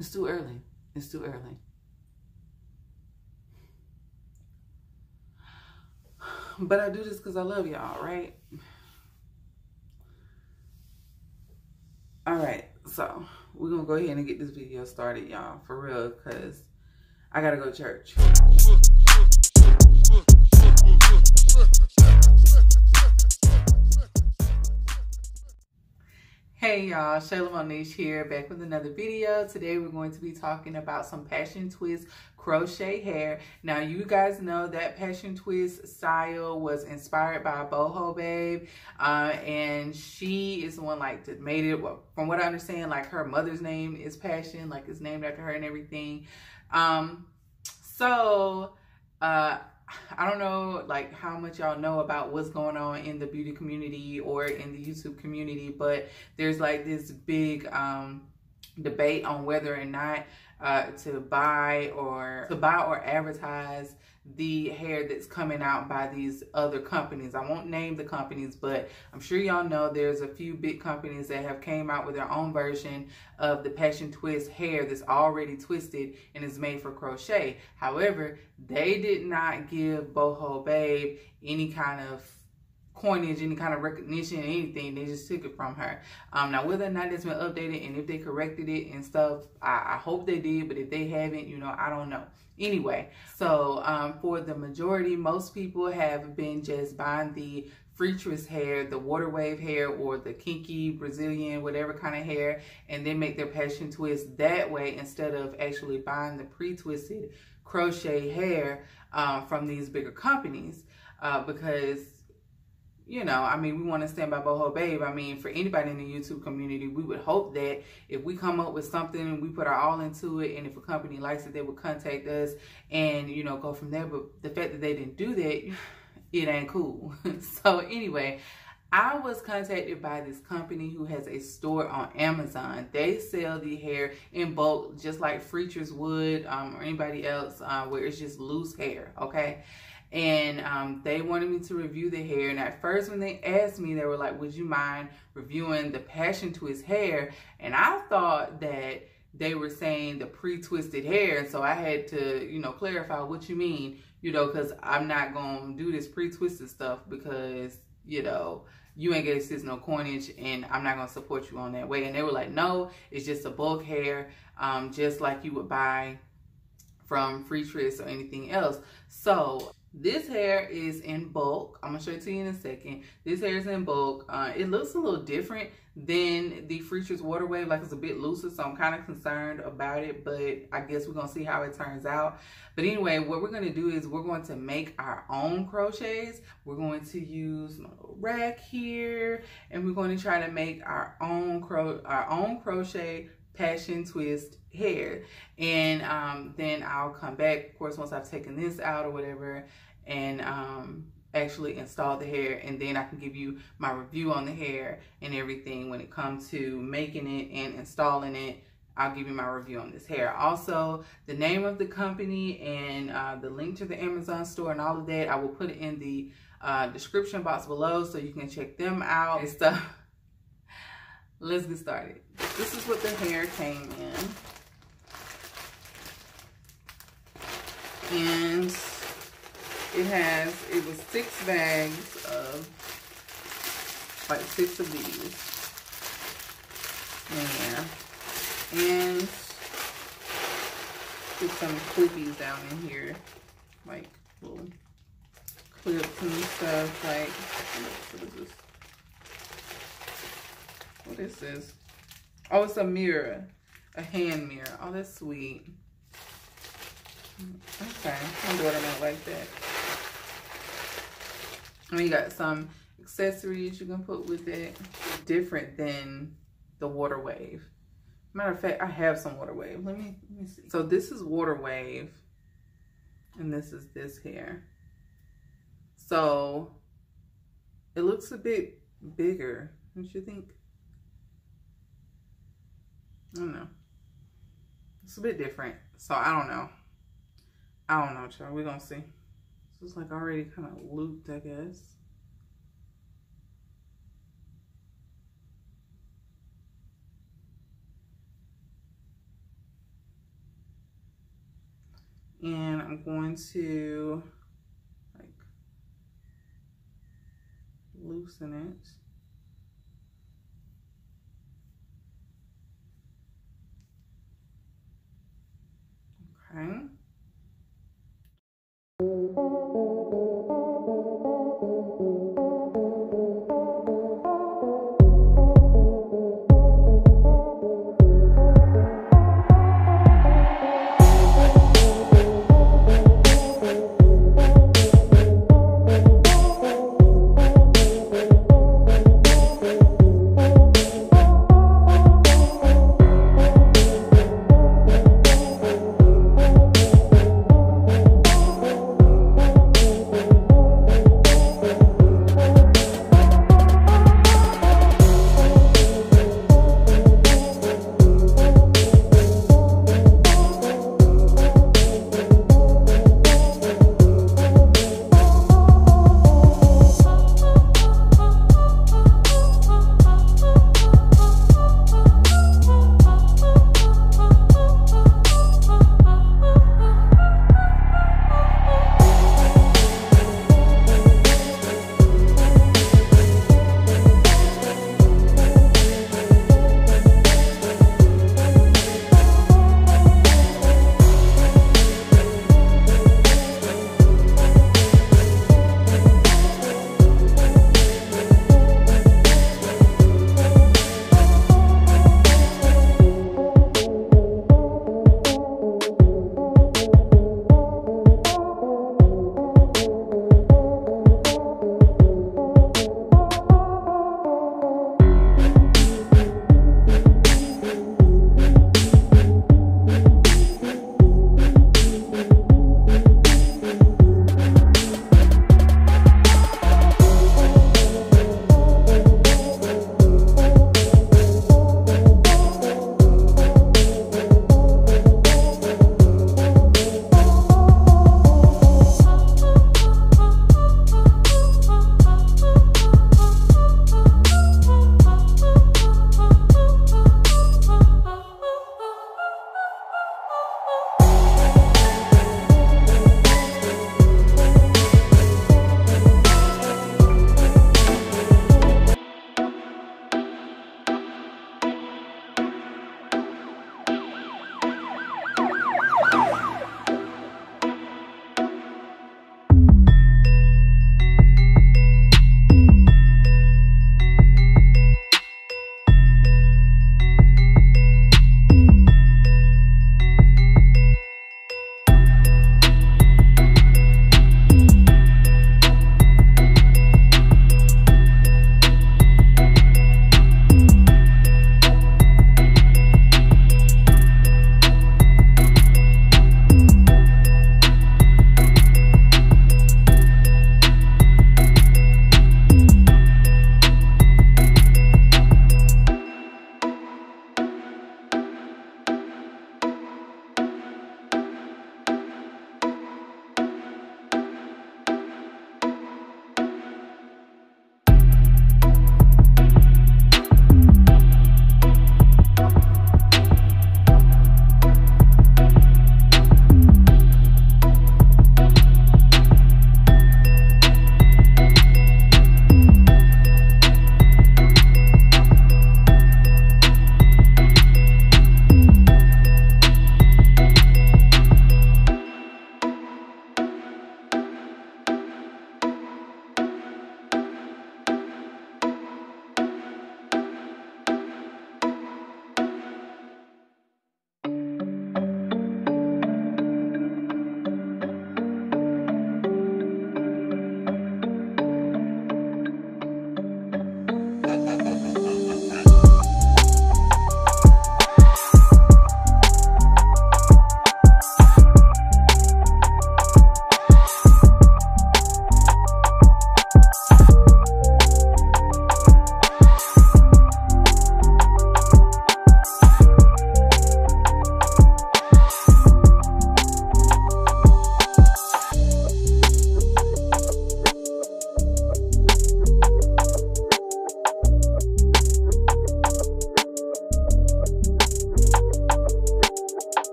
It's too early. It's too early. But I do this because I love y'all, right? All right, so we're gonna go ahead and get this video started, y'all, for real, because I gotta go to church. Hey y'all, Shayla Monish here, back with another video. Today we're going to be talking about some Passion Twist crochet hair. Now you guys know that Passion Twist style was inspired by Boho Babe, and she is the one like that made it. From what I understand, like her mother's name is Passion, like it's named after her and everything. I don't know like how much y'all know about what's going on in the beauty community or in the YouTube community, but there's like this big debate on whether or not to buy or advertise the hair that's coming out by these other companies. I won't name the companies, but I'm sure y'all know there's a few big companies that have came out with their own version of the Passion Twist hair that's already twisted and is made for crochet. However, they did not give Boho Babe any kind of coinage, any kind of recognition, anything. They just took it from her. Now whether or not it's been updated and if they corrected it and stuff, I hope they did, but if they haven't, you know, I don't know. Anyway, so for the majority, most people have been just buying the free twist hair, the water wave hair, or the kinky Brazilian, whatever kind of hair, and then make their Passion Twist that way instead of actually buying the pre-twisted crochet hair from these bigger companies, because, you know, I mean, we want to stand by Boho Babe. I mean, for anybody in the YouTube community, we would hope that if we come up with something and we put our all into it, and if a company likes it, they would contact us and, you know, go from there. But the fact that they didn't do that, it ain't cool. So anyway, I was contacted by this company who has a store on Amazon. They sell the hair in bulk, just like Freachers would, or anybody else, where it's just loose hair, okay? And they wanted me to review the hair. And at first when they asked me, they were like, would you mind reviewing the Passion Twist hair? And I thought that they were saying the pre-twisted hair. And so I had to, you know, clarify what you mean, you know, because I'm not going to do this pre-twisted stuff because, you know, you ain't gonna assist no coinage and I'm not going to support you on that way. And they were like, no, it's just a bulk hair, just like you would buy from Free Twist or anything else. So this hair is in bulk. I'm gonna show it to you in a second. This hair is in bulk. It looks a little different than the Free Twist Water Wave, like it's a bit looser, so I'm kind of concerned about it, but I guess we're gonna see how it turns out. But anyway, what we're gonna do is we're going to make our own crochets. We're going to use my little rack here, and we're going to try to make our own crochet Passion Twist hair. And then I'll come back, of course, once I've taken this out or whatever, and actually install the hair, and then I can give you my review on the hair and everything when it comes to making it and installing it. I'll give you my review on this hair. Also, the name of the company and the link to the Amazon store and all of that, I will put it in the description box below so you can check them out and stuff. Let's get started. This is what the hair came in. And it was 6 bags of, like 6 of these. Yeah. And put some clippies down in here, like little clips and stuff, like, what is this? What is this? Oh, it's a mirror, a hand mirror. Oh, that's sweet. Okay, my daughter might like that. And you got some accessories you can put with it. Different than the water wave. Matter of fact, I have some water wave. Let me see. So this is water wave, and this is this hair. So it looks a bit bigger, don't you think? I don't know. It's a bit different. So I don't know. I don't know, child. We're gonna see. This is like already kind of looped, I guess. and I'm going to like loosen it. Okay.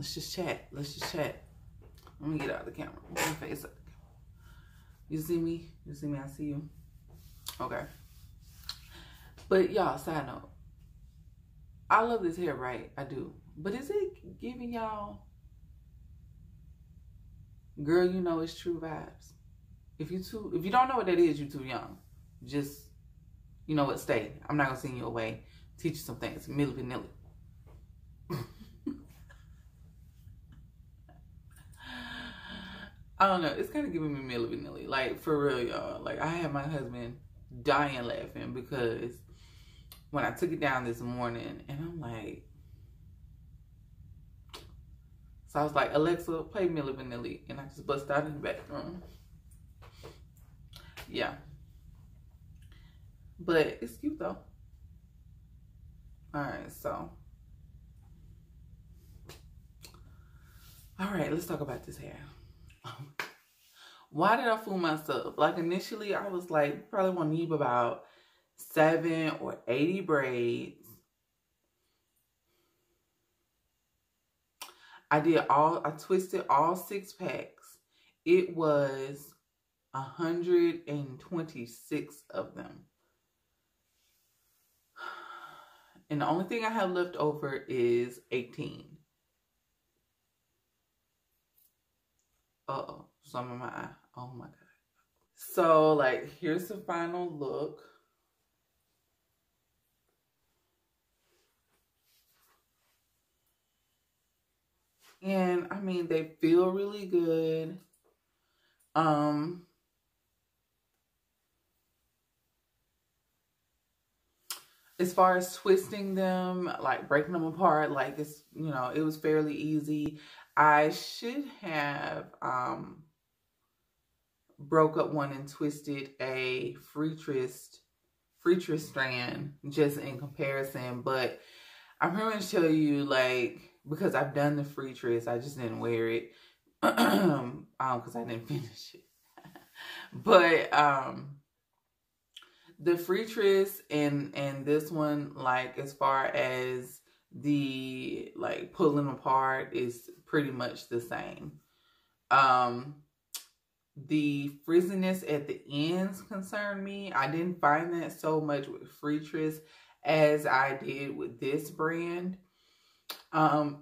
Let's just chat. Let's just chat. Let me get out of the camera. Get my face up. You see me? You see me? I see you. Okay. But y'all, side note. I love this hair, right? I do. But is it giving y'all, girl, you know it's true vibes? If you don't know what that is, you're too young. Just, you know what, stay. I'm not gonna send you away. Teach you some things. Milli vanilli. I don't know. It's kind of giving me Milli vanilli. Like, for real, y'all. Like, I had my husband dying laughing because when I took it down this morning, and I'm like, so I was like, Alexa, play Milli Vanilli, and I just bust out in the bathroom. Yeah. But it's cute, though. Alright, so. Alright, let's talk about this hair. Why did I fool myself? Like, initially, I was like, you probably want to need about 7 or 80 braids. I twisted all 6 packs. It was 126 of them. And the only thing I have left over is 18. Uh-oh, some of my eye. Oh my God. So, like, here's the final look. And, I mean, they feel really good. As far as twisting them, like breaking them apart, like it's, you know, it was fairly easy. I should have broke up one and twisted a free twist strand just in comparison, but I'm going to show you, like, because I've done the free twist, I just didn't wear it because I didn't finish it. But the free twist and this one, like, as far as the, like, pulling apart is pretty much the same. The frizziness at the ends concerned me. I didn't find that so much with free twist as I did with this brand. Like,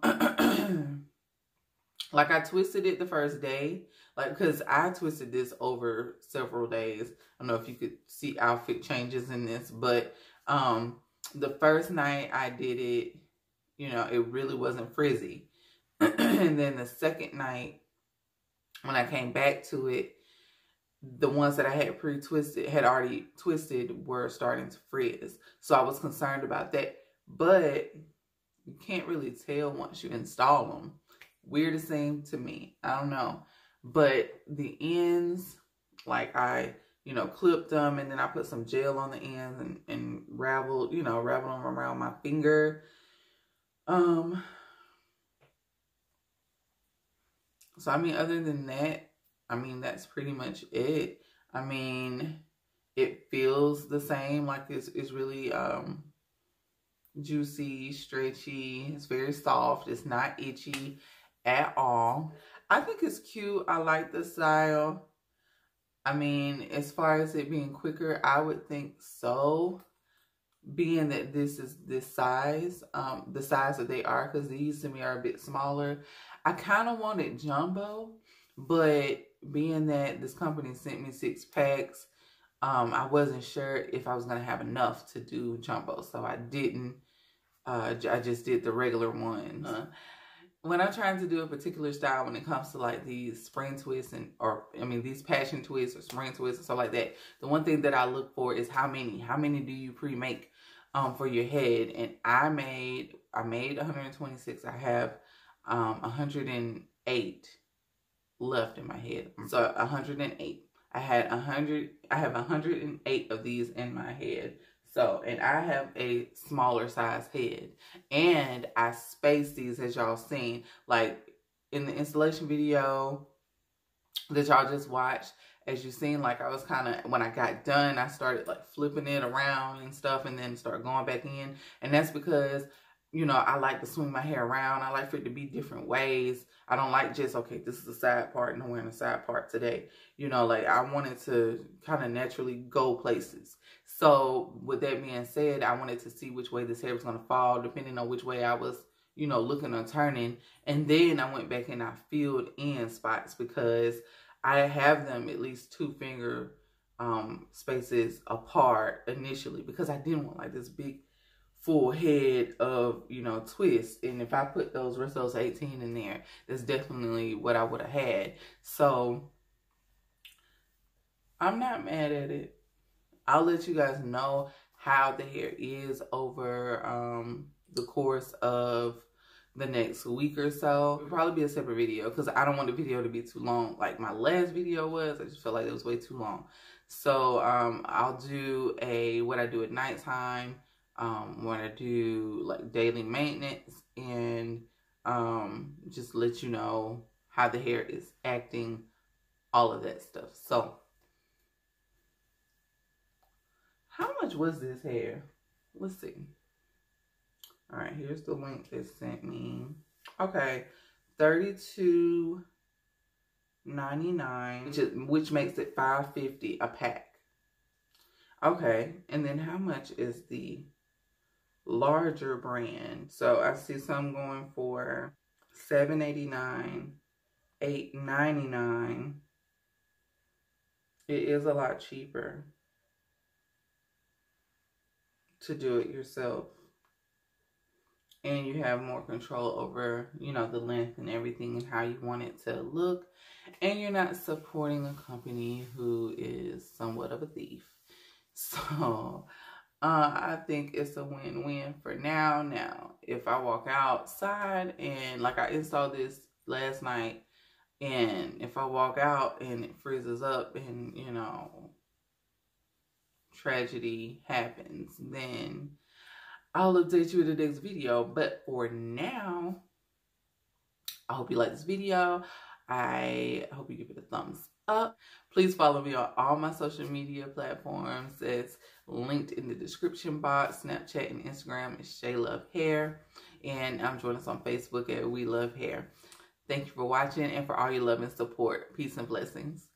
I twisted it the first day, like, because I twisted this over several days. I don't know if you could see outfit changes in this, but the first night I did it, you know, it really wasn't frizzy. And then the second night, when I came back to it, the ones that I had had already twisted, were starting to frizz. So I was concerned about that. But you can't really tell once you install them. Weirdest thing to me. I don't know. But the ends, like, I, you know, clipped them, and then I put some gel on the ends and raveled them around my finger. So, I mean, other than that, I mean, that's pretty much it. I mean, it feels the same. Like, it's really juicy, stretchy. It's very soft. It's not itchy at all. I think it's cute. I like the style. I mean, as far as it being quicker, I would think so. Being that this is this size, the size that they are, because these to me are a bit smaller. I kind of wanted jumbo, but being that this company sent me 6 packs, I wasn't sure if I was going to have enough to do jumbo, so I didn't. I just did the regular one. When I'm trying to do a particular style, when it comes to, like, these spring twists these passion twists or spring twists and stuff like that, the one thing that I look for is how many do you pre-make for your head. And I made 126. I have 108 left in my head. So 108. I have 108 of these in my head. So, and I have a smaller size head, and I spaced these, as y'all seen, like in the installation video that y'all just watched. As you seen, like, I was kind of, when I got done, I started, like, flipping it around and stuff, and then start going back in. And that's because you know, I like to swing my hair around. I like for it to be different ways. I don't like just, okay, this is the side part and I'm wearing the side part today. You know, like I wanted to kind of naturally go places. So with that being said, I wanted to see which way this hair was going to fall, depending on which way I was, you know, looking or turning. And then I went back and I filled in spots because I have them at least 2 finger spaces apart initially, because I didn't want like this big full head of, you know, twist. And if I put those rest of those 18 in there, that's definitely what I would have had. So I'm not mad at it. I'll let you guys know how the hair is over the course of the next week or so. It'll probably be a separate video because I don't want the video to be too long like my last video was. I just felt like it was way too long. So I'll do what I do at nighttime, when I do like daily maintenance, and just let you know how the hair is acting, all of that stuff. So how much was this hair? Let's see. All right, here's the link they sent me. Okay, $32.99, which makes it $5.50 a pack. Okay, and then how much is the larger brand? So I see some going for $7.89, $8.99. It is a lot cheaper to do it yourself, and you have more control over, you know, the length and everything and how you want it to look, and you're not supporting a company who is somewhat of a thief. So I think it's a win-win for now. Now, if I walk outside and like I installed this last night, and if I walk out and it freezes up and, you know, tragedy happens, then I'll update you in the next video. But for now, I hope you like this video. I hope you give it a thumbs up. Please follow me on all my social media platforms. It's linked in the description box. Snapchat and Instagram is Shay Love Hair. And join us on Facebook at We Love Hair. Thank you for watching and for all your love and support. Peace and blessings.